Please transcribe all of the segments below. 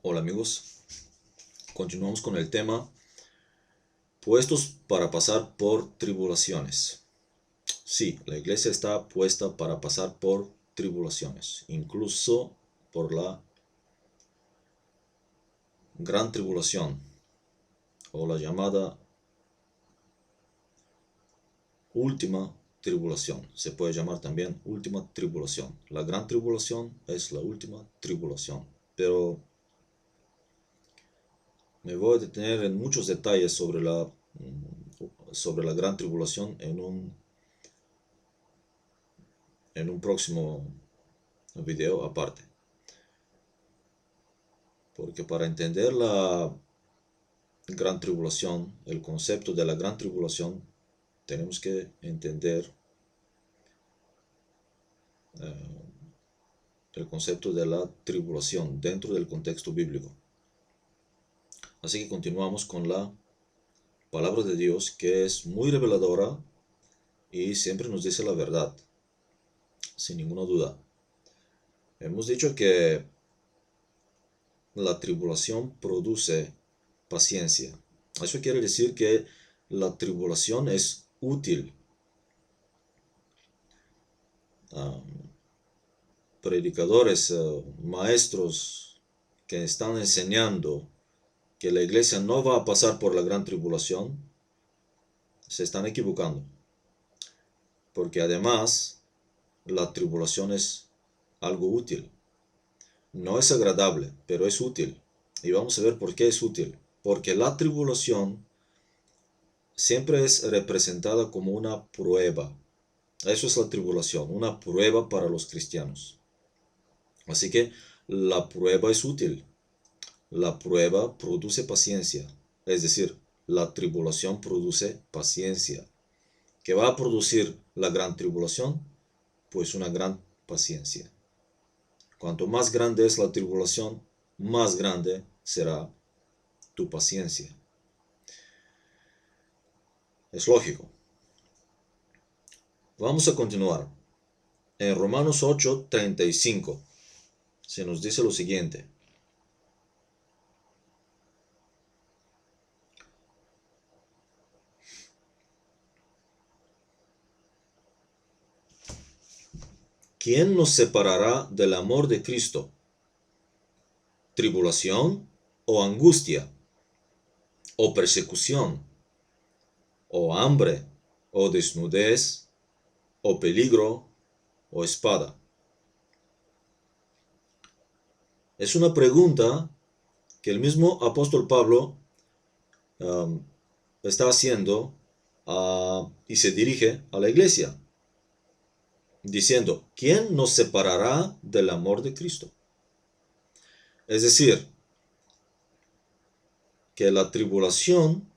Hola amigos, continuamos con el tema puestos para pasar por tribulaciones. Sí, la iglesia está puesta para pasar por tribulaciones, incluso por la gran tribulación o la llamada última tribulación. Se puede llamar también última tribulación. La gran tribulación es la última tribulación, pero me voy a detener en muchos detalles sobre la gran tribulación en un próximo video aparte. Porque para entender la gran tribulación, el concepto de la gran tribulación, tenemos que entender el concepto de la tribulación dentro del contexto bíblico. Así que continuamos con la palabra de Dios, que es muy reveladora y siempre nos dice la verdad, sin ninguna duda. Hemos dicho que la tribulación produce paciencia. Eso quiere decir que la tribulación es útil. Predicadores, maestros que están enseñando que la iglesia no va a pasar por la gran tribulación, se están equivocando. Porque además, la tribulación es algo útil. No es agradable, pero es útil. Y vamos a ver por qué es útil. Porque la tribulación siempre es representada como una prueba. Eso es la tribulación, una prueba para los cristianos. Así que la prueba es útil. La prueba produce paciencia. Es decir, la tribulación produce paciencia. ¿Qué va a producir la gran tribulación? Pues una gran paciencia. Cuanto más grande es la tribulación, más grande será tu paciencia. Es lógico. Vamos a continuar. En Romanos 8:35 se nos dice lo siguiente. ¿Quién nos separará del amor de Cristo? ¿Tribulación o angustia? ¿O persecución? ¿O hambre? ¿O desnudez? ¿O peligro? ¿O espada? Es una pregunta que el mismo apóstol Pablo está haciendo y se dirige a la iglesia, diciendo, ¿quién nos separará del amor de Cristo? Es decir, que la tribulación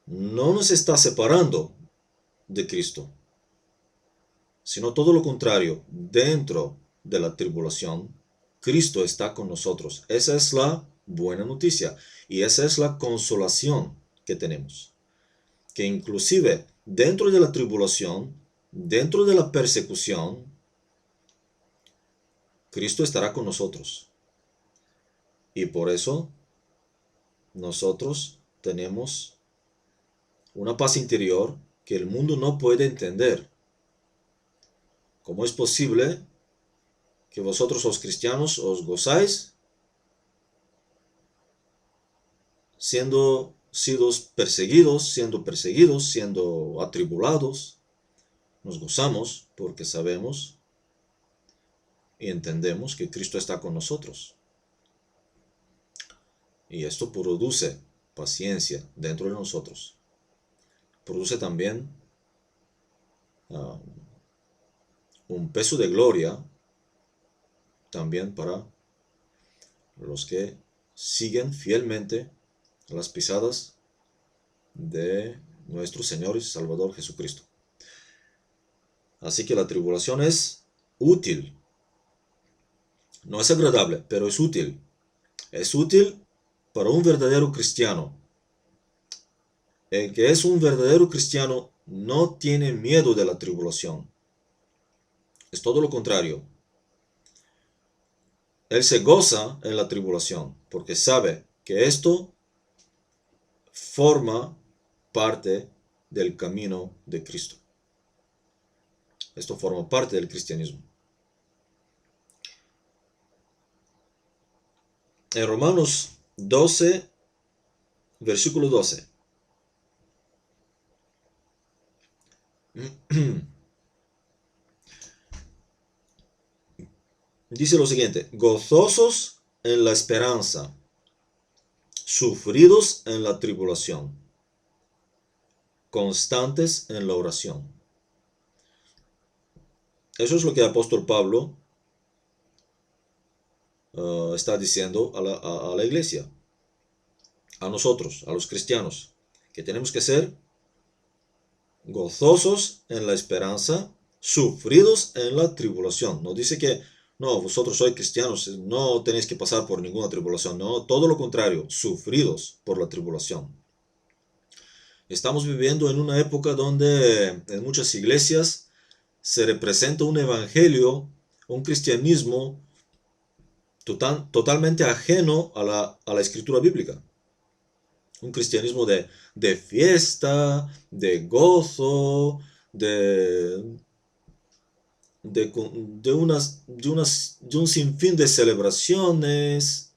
no nos está separando de Cristo, sino todo lo contrario. Dentro de la tribulación, Cristo está con nosotros. Esa es la buena noticia y esa es la consolación que tenemos. Que inclusive dentro de la tribulación, dentro de la persecución, Cristo estará con nosotros. Y por eso nosotros tenemos una paz interior que el mundo no puede entender. ¿Cómo es posible que vosotros los cristianos os gozáis siendo perseguidos, siendo atribulados? Nos gozamos porque sabemos y entendemos que Cristo está con nosotros. Y esto produce paciencia dentro de nosotros. Produce también un peso de gloria también para los que siguen fielmente las pisadas de nuestro Señor y Salvador Jesucristo. Así que la tribulación es útil. No es agradable, pero es útil. Es útil para un verdadero cristiano. El que es un verdadero cristiano no tiene miedo de la tribulación. Es todo lo contrario. Él se goza en la tribulación porque sabe que esto forma parte del camino de Cristo. Esto forma parte del cristianismo. En Romanos 12, versículo 12. Dice lo siguiente: gozosos en la esperanza, sufridos en la tribulación, constantes en la oración. Eso es lo que el apóstol Pablo está diciendo a la iglesia, a nosotros, a los cristianos, que tenemos que ser gozosos en la esperanza, sufridos en la tribulación. No dice que no, vosotros sois cristianos, no tenéis que pasar por ninguna tribulación. No, todo lo contrario, sufridos por la tribulación. Estamos viviendo en una época donde en muchas iglesias se representa un evangelio, un cristianismo totalmente ajeno a la escritura bíblica. Un cristianismo de fiesta, de gozo, de un sinfín de celebraciones.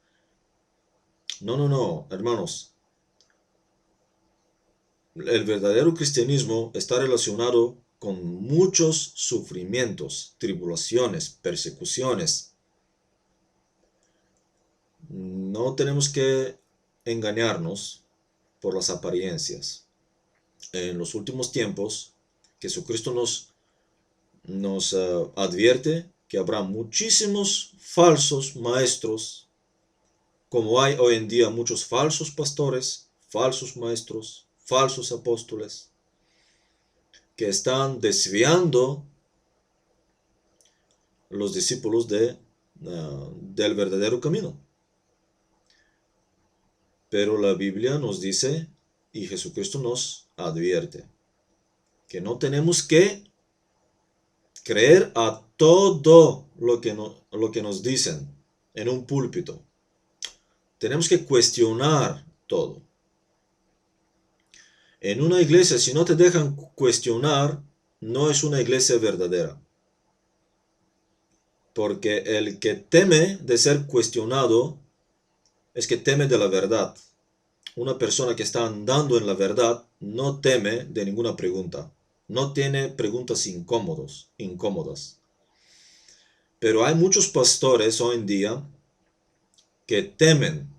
No, hermanos. El verdadero cristianismo está relacionado con muchos sufrimientos, tribulaciones, persecuciones. No tenemos que engañarnos por las apariencias. En los últimos tiempos, Jesucristo nos advierte que habrá muchísimos falsos maestros, como hay hoy en día muchos falsos pastores, falsos maestros, falsos apóstoles, que están desviando los discípulos del verdadero camino. Pero la Biblia nos dice, y Jesucristo nos advierte, que no tenemos que creer a todo lo que nos dicen en un púlpito. Tenemos que cuestionar todo. En una iglesia, si no te dejan cuestionar, no es una iglesia verdadera. Porque el que teme de ser cuestionado es que teme de la verdad. Una persona que está andando en la verdad no teme de ninguna pregunta. No tiene preguntas incómodas. Pero hay muchos pastores hoy en día que temen,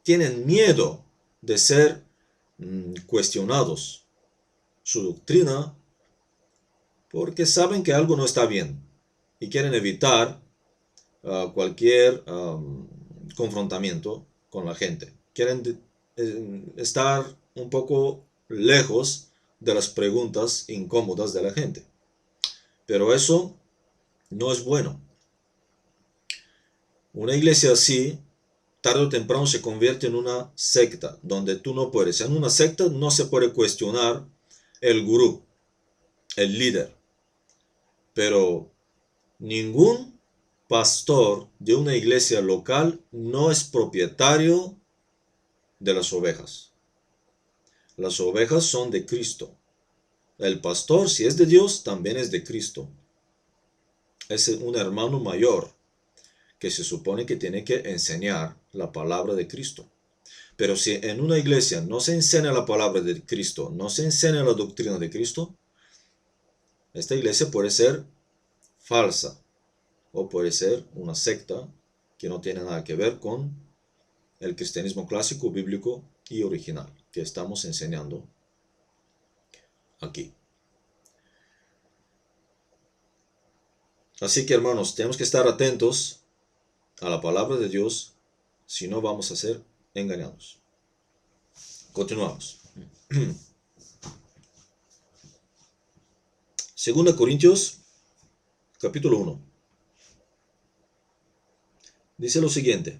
tienen miedo de ser cuestionados su doctrina porque saben que algo no está bien y quieren evitar cualquier confrontamiento con la gente. Quieren estar un poco lejos de las preguntas incómodas de la gente. Pero eso no es bueno. Una iglesia así, tarde o temprano se convierte en una secta, donde tú no puedes. En una secta no se puede cuestionar el gurú, el líder. Pero ningún pastor de una iglesia local no es propietario de las ovejas. Las ovejas son de Cristo. El pastor, si es de Dios, también es de Cristo. Es un hermano mayor que se supone que tiene que enseñar la palabra de Cristo. Pero si en una iglesia no se enseña la palabra de Cristo, no se enseña la doctrina de Cristo, esta iglesia puede ser falsa o puede ser una secta que no tiene nada que ver con el cristianismo clásico, bíblico y original que estamos enseñando aquí. Así que, hermanos, tenemos que estar atentos a la palabra de Dios, si no vamos a ser engañados. Continuamos. 2 Corintios, capítulo 1. Dice lo siguiente.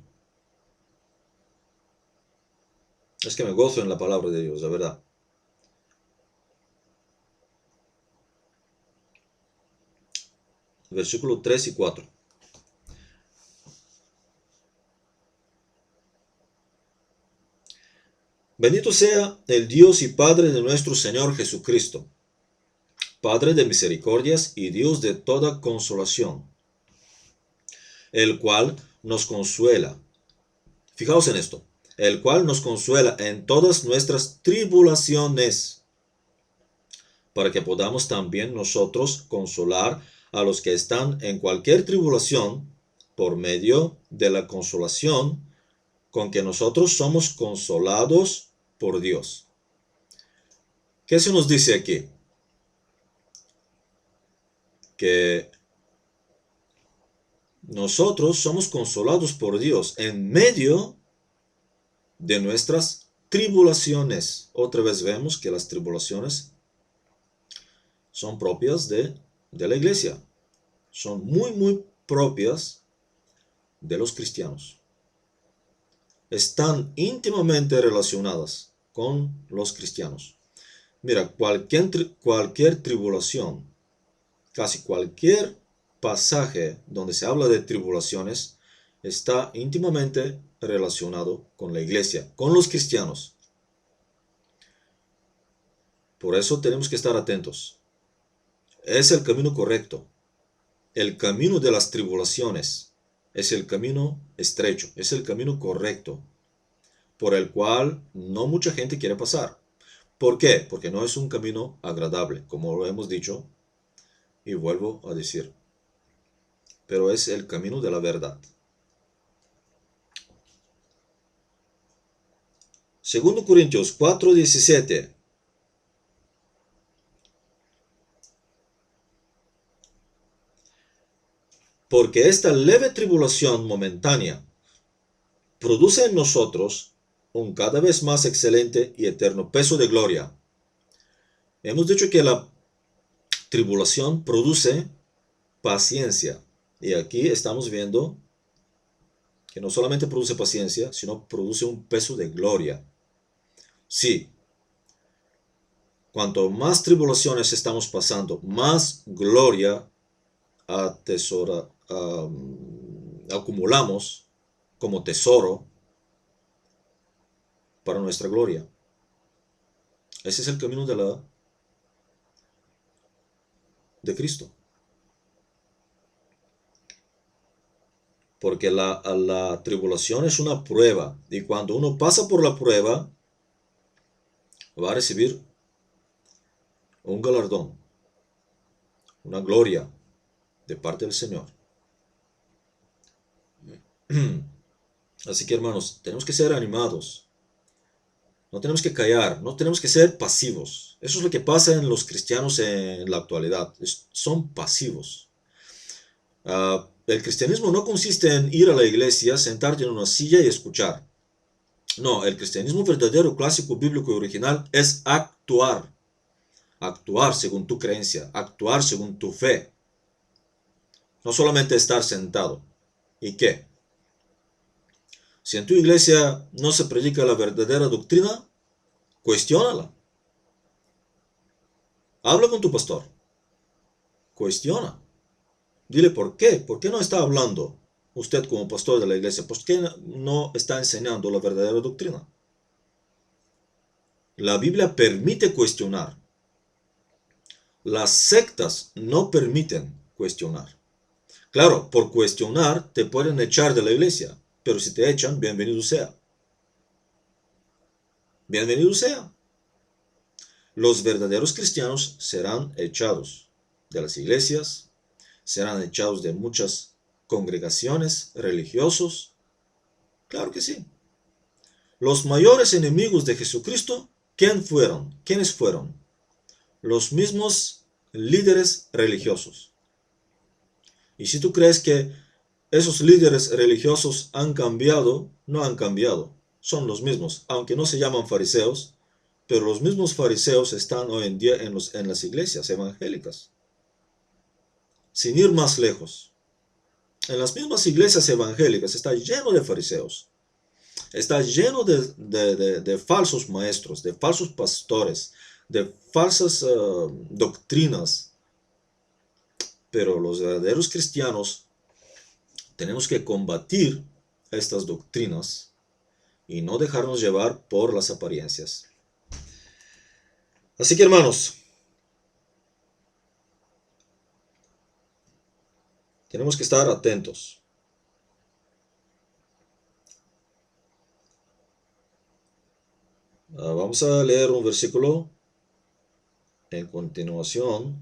Es que me gozo en la palabra de Dios, la verdad. Versículo 3 y 4. Bendito sea el Dios y Padre de nuestro Señor Jesucristo, Padre de misericordias y Dios de toda consolación, el cual nos consuela. Fijaos en esto, el cual nos consuela en todas nuestras tribulaciones, para que podamos también nosotros consolar a los que están en cualquier tribulación por medio de la consolación con que nosotros somos consolados por Dios. ¿Qué se nos dice aquí? Que nosotros somos consolados por Dios en medio de nuestras tribulaciones. Otra vez vemos que las tribulaciones son propias de la iglesia. Son muy propias de los cristianos. Están íntimamente relacionadas con los cristianos. Mira, cualquier tribulación, casi cualquier pasaje donde se habla de tribulaciones, está íntimamente relacionado con la iglesia, con los cristianos. Por eso tenemos que estar atentos. Es el camino correcto. El camino de las tribulaciones es el camino estrecho, es el camino correcto, por el cual no mucha gente quiere pasar. ¿Por qué? Porque no es un camino agradable, como lo hemos dicho, y vuelvo a decir. Pero es el camino de la verdad. Segundo Corintios 4:17. Porque esta leve tribulación momentánea produce en nosotros un cada vez más excelente y eterno peso de gloria. Hemos dicho que la tribulación produce paciencia. Y aquí estamos viendo que no solamente produce paciencia, sino produce un peso de gloria. Sí, cuanto más tribulaciones estamos pasando, más gloria acumulamos como tesoro para nuestra gloria. Ese es el camino de Cristo. Porque la tribulación es una prueba, y cuando uno pasa por la prueba, va a recibir un galardón, una gloria de parte del Señor. Así que, hermanos, tenemos que ser animados. No tenemos que callar, no tenemos que ser pasivos. Eso es lo que pasa en los cristianos en la actualidad. Son pasivos. El cristianismo no consiste en ir a la iglesia, sentarte en una silla y escuchar. No, el cristianismo verdadero, clásico, bíblico y original es actuar. Actuar según tu creencia, actuar según tu fe. No solamente estar sentado. ¿Y qué? Si en tu iglesia no se predica la verdadera doctrina, cuestiónala. Habla con tu pastor. Cuestiona. Dile por qué. ¿Por qué no está hablando usted como pastor de la iglesia? ¿Por qué no está enseñando la verdadera doctrina? La Biblia permite cuestionar. Las sectas no permiten cuestionar. Claro, por cuestionar te pueden echar de la iglesia, pero si te echan, bienvenido sea. Bienvenido sea. Los verdaderos cristianos serán echados de las iglesias, serán echados de muchas congregaciones religiosos. Claro que sí. Los mayores enemigos de Jesucristo, ¿quiénes fueron? Los mismos líderes religiosos. Y si tú crees que esos líderes religiosos han cambiado, no han cambiado. Son los mismos, aunque no se llaman fariseos, pero los mismos fariseos están hoy en día en las iglesias evangélicas. Sin ir más lejos, en las mismas iglesias evangélicas está lleno de fariseos. Está lleno de falsos maestros, de falsos pastores, de falsas doctrinas. Pero los verdaderos cristianos tenemos que combatir estas doctrinas y no dejarnos llevar por las apariencias. Así que, hermanos, tenemos que estar atentos. Vamos a leer un versículo en continuación,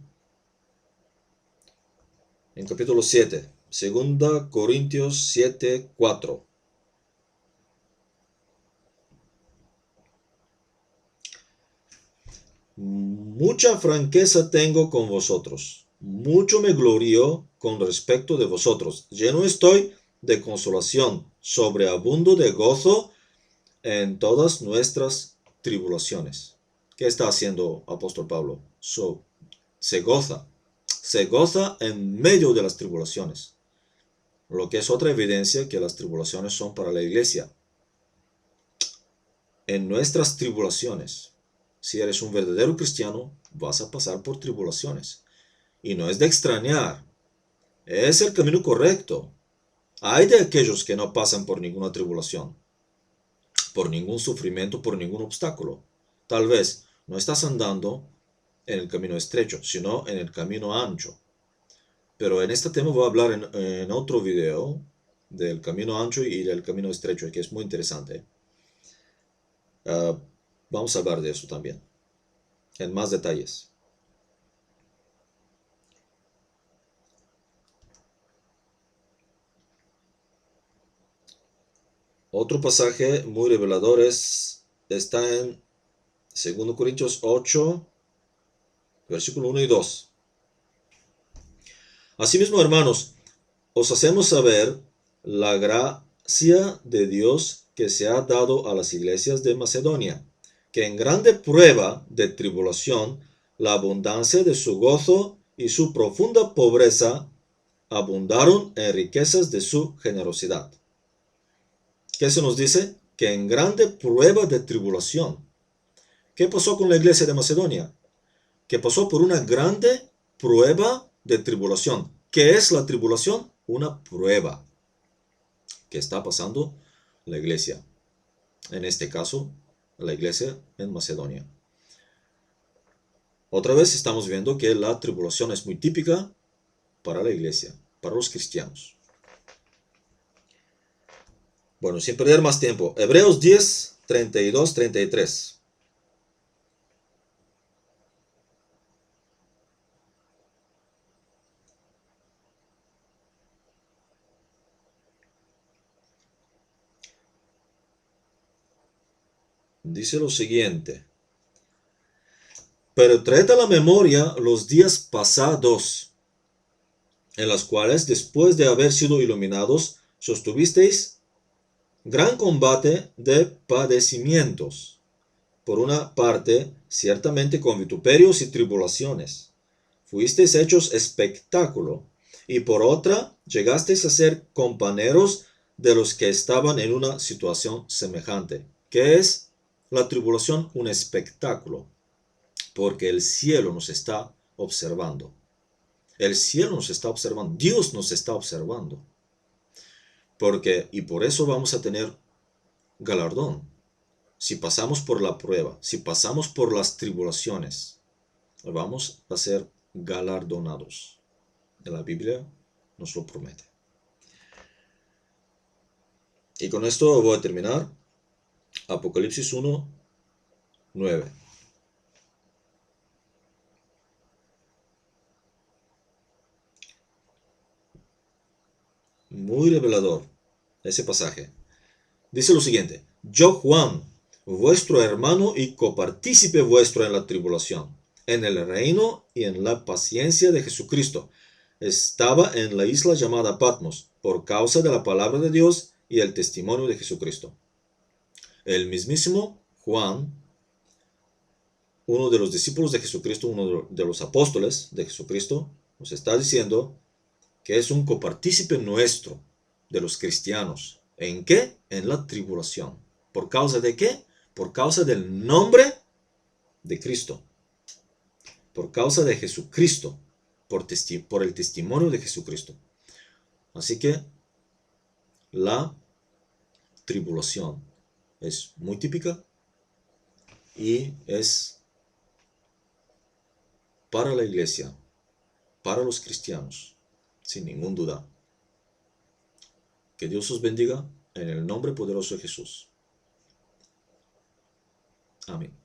en capítulo 7, 2 Corintios 7, 4. Mucha franqueza tengo con vosotros, mucho me glorío con respecto de vosotros, lleno estoy de consolación, sobreabundo de gozo en todas nuestras tribulaciones. ¿Qué está haciendo apóstol Pablo? Se goza en medio de las tribulaciones, lo que es otra evidencia que las tribulaciones son para la iglesia. En nuestras tribulaciones, si eres un verdadero cristiano, vas a pasar por tribulaciones. Y no es de extrañar, es el camino correcto. Hay de aquellos que no pasan por ninguna tribulación, por ningún sufrimiento, por ningún obstáculo. Tal vez no estás andando en el camino estrecho, sino en el camino ancho. Pero en este tema voy a hablar en otro video del camino ancho y del camino estrecho, que es muy interesante. Vamos a hablar de eso también, en más detalles. Otro pasaje muy revelador está en 2 Corintios 8, versículo 1 y 2. Asimismo, hermanos, os hacemos saber la gracia de Dios que se ha dado a las iglesias de Macedonia, que en grande prueba de tribulación, la abundancia de su gozo y su profunda pobreza abundaron en riquezas de su generosidad. ¿Qué se nos dice? Que en grande prueba de tribulación. ¿Qué pasó con la iglesia de Macedonia? Que pasó por una grande prueba de tribulación. ¿Qué es la tribulación? Una prueba que está pasando la iglesia. En este caso, la iglesia en Macedonia. Otra vez estamos viendo que la tribulación es muy típica para la iglesia, para los cristianos. Bueno, sin perder más tiempo, Hebreos 10, 32, 33. Dice lo siguiente: pero traed a la memoria los días pasados, en los cuales, después de haber sido iluminados, sostuvisteis gran combate de padecimientos. Por una parte, ciertamente con vituperios y tribulaciones, fuisteis hechos espectáculo, y por otra, llegasteis a ser compañeros de los que estaban en una situación semejante. ¿Qué es la tribulación? Un espectáculo, porque el cielo nos está observando. El cielo nos está observando, Dios nos está observando. Y por eso vamos a tener galardón. Si pasamos por la prueba, si pasamos por las tribulaciones, vamos a ser galardonados. La Biblia nos lo promete. Y con esto voy a terminar. Apocalipsis 1, 9. Muy revelador ese pasaje. Dice lo siguiente: yo, Juan, vuestro hermano y copartícipe vuestro en la tribulación, en el reino y en la paciencia de Jesucristo, estaba en la isla llamada Patmos, por causa de la palabra de Dios y el testimonio de Jesucristo. El mismísimo Juan, uno de los discípulos de Jesucristo, uno de los apóstoles de Jesucristo, nos está diciendo que es un copartícipe nuestro, de los cristianos. ¿En qué? En la tribulación. ¿Por causa de qué? Por causa del nombre de Cristo. Por causa de Jesucristo. Por el testimonio de Jesucristo. Así que la tribulación es muy típica y es para la iglesia, para los cristianos, sin ninguna duda. Que Dios os bendiga en el nombre poderoso de Jesús. Amén.